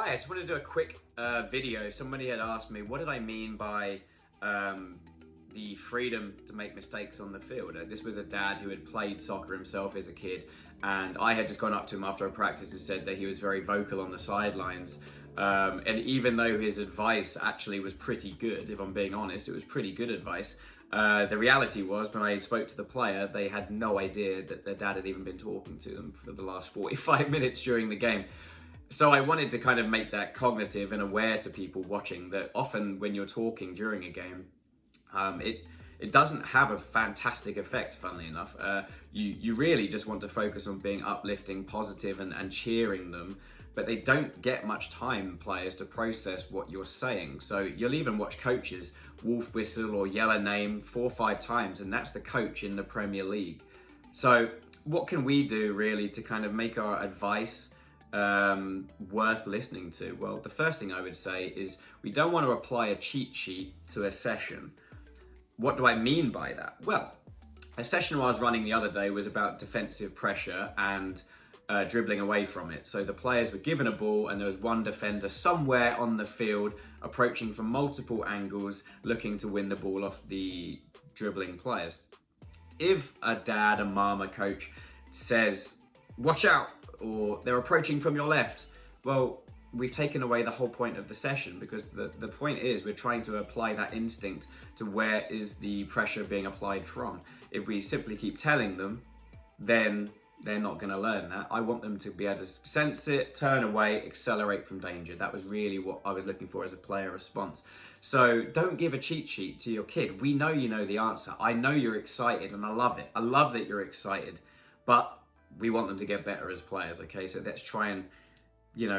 Hi, I just wanted to do a quick video. Somebody had asked me, what did I mean by the freedom to make mistakes on the field? This was a dad who had played soccer himself as a kid, and I had just gone up to him after a practice and said that he was very vocal on the sidelines. And even though his advice actually was pretty good, if I'm being honest, it was pretty good advice. The reality was, when I spoke to the player, they had no idea that their dad had even been talking to them for the last 45 minutes during the game. So I wanted to kind of make that cognitive and aware to people watching that often when you're talking during a game, it doesn't have a fantastic effect, funnily enough. You really just want to focus on being uplifting, positive, and cheering them, but they don't get much time, players, to process what you're saying. So you'll even watch coaches wolf whistle or yell a name 4 or 5 times, and that's the coach in the Premier League. So what can we do really to kind of make our advice worth listening to? Well, the first thing I would say is we don't want to apply a cheat sheet to a session. What do I mean by that? Well, a session I was running the other day was about defensive pressure and dribbling away from it. So the players were given a ball and there was one defender somewhere on the field approaching from multiple angles, looking to win the ball off the dribbling players. If a dad, a mum, a coach says, "Watch out," or "They're approaching from your left," well, we've taken away the whole point of the session, because the point is we're trying to apply that instinct to where is the pressure being applied from. If we simply keep telling them, then they're not going to learn that. I want them to be able to sense it, turn away, accelerate from danger. That was really what I was looking for as a player response. So don't give a cheat sheet to your kid. We know you know the answer. I know you're excited, and I love it. I love that you're excited, but we want them to get better as players, okay? So let's try and,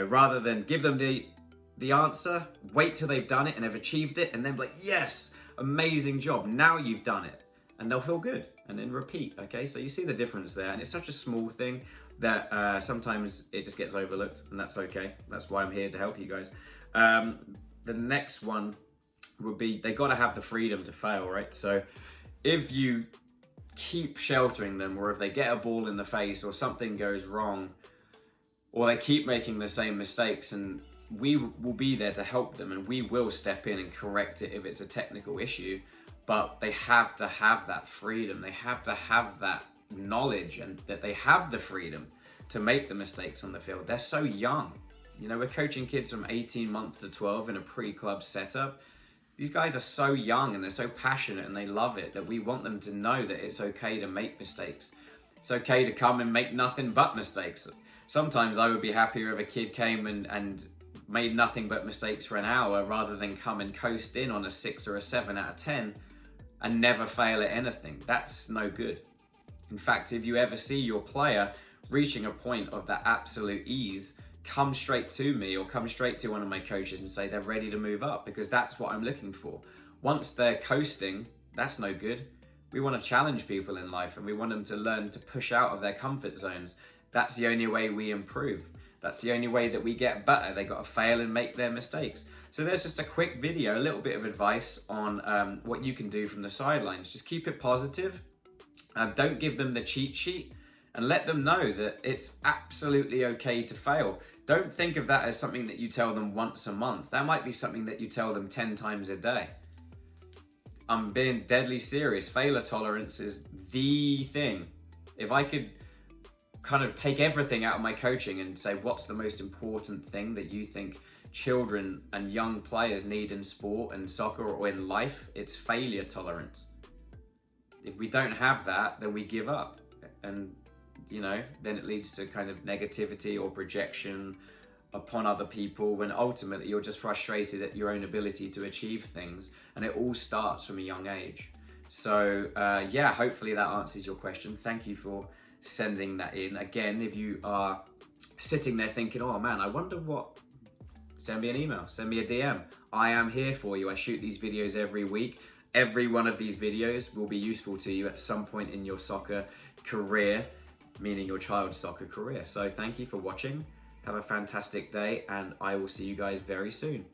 rather than give them the answer, wait till they've done it and they've achieved it, and then be like, yes, amazing job, now you've done it. And they'll feel good, and then repeat, okay? So you see the difference there, and it's such a small thing that sometimes it just gets overlooked, and that's okay. That's why I'm here to help you guys. The next one would be, they gotta have the freedom to fail, right? So if you keep sheltering them, or if they get a ball in the face or something goes wrong, or they keep making the same mistakes, and we will be there to help them, and we will step in and correct it if it's a technical issue. But they have to have that freedom. They have to have that knowledge, and that they have the freedom to make the mistakes on the field. They're so young. We're coaching kids from 18 months to 12 in a pre-club setup. These guys are so young and they're so passionate and they love it, that we want them to know that it's okay to make mistakes. It's okay to come and make nothing but mistakes. Sometimes I would be happier if a kid came and made nothing but mistakes for an hour, rather than come and coast in on a 6 or a 7 out of 10 and never fail at anything. That's no good. In fact, if you ever see your player reaching a point of that absolute ease, come straight to me or come straight to one of my coaches and say they're ready to move up, because that's what I'm looking for. Once they're coasting, that's no good. We want to challenge people in life, and we want them to learn to push out of their comfort zones. That's the only way we improve. That's the only way that we get better. They got to fail and make their mistakes. So there's just a quick video, a little bit of advice on what you can do from the sidelines. Just keep it positive. Don't give them the cheat sheet, and let them know that it's absolutely okay to fail. Don't think of that as something that you tell them once a month. That might be something that you tell them 10 times a day. I'm being deadly serious. Failure tolerance is the thing. If I could kind of take everything out of my coaching and say, what's the most important thing that you think children and young players need in sport and soccer or in life, it's failure tolerance. If we don't have that, then we give up. And then it leads to kind of negativity or projection upon other people, when ultimately you're just frustrated at your own ability to achieve things. And it all starts from a young age. So hopefully that answers your question. Thank you for sending that in. Again, if you are sitting there thinking, oh man, I wonder what, send me an email, send me a DM. I am here for you. I shoot these videos every week. Every one of these videos will be useful to you at some point in your soccer career, meaning your child's soccer career. So thank you for watching. Have a fantastic day, and I will see you guys very soon.